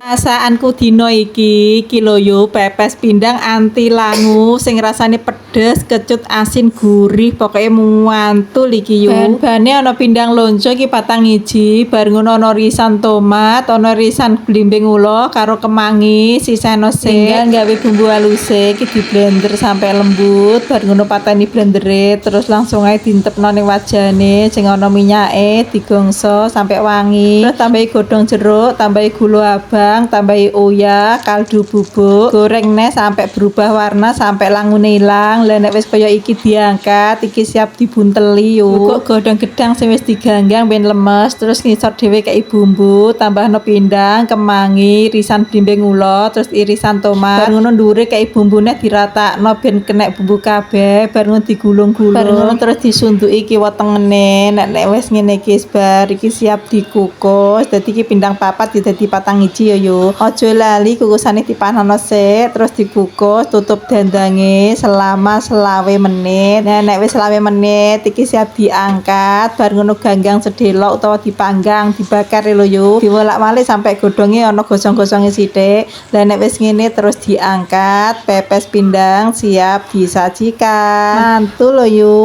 Masakanku dino iki lho yo pepes pindang anti langu sing rasane pedes, kecut, asin, gurih, pokoke mantul iki yo. Bahan-bahane ana pindang lonco iki 4 iji, bar ngono ana irisan tomat, ana irisan blimbing ula karo kemangi, siseno tinggal gawe bumbu haluse iki di blender sampai lembut, bar ngono pateni blendere terus langsung ae diintepno ning wajane sing ana minyake digongso sampai wangi. Terus tambahi godhong jeruk, tambahi gula abang, tambahi oya, kaldu bubuk, goreng neh sampai berubah warna sampai langune ilang. Lah nek wis kaya iki diangkat, iki siap dibunteli yo. Kok godhong gedang sing wis diganggang ben lemes, terus ngisor dhewe kei bumbu, tambahno pindang, kemangi, irisan blimbing ula, terus irisan tomat. Bar ngono ndure kei bumbune diratakno ben kenek bumbu kabeh, bar ngono digulung-gulung. Bar ngono terus disunduki kiwa tengene. Nek wis ngene iki bar iki siap dikukus. Dadi iki pindang papat dadi 4 iji yo. Aja lali kukusane dipanono sik, terus dikukus, tutup dandange selama 20 menit. Nah, nek wis 20 menit iki siap diangkat, bar ngono ganggang sedelok utawa dipanggang, dibakar lho yo. Diwolak-walik sampai godhonge ana gosong-gosonge sithik. Lah nek wis ngene terus diangkat, pepes pindang siap disajikan. Mantul lho yo.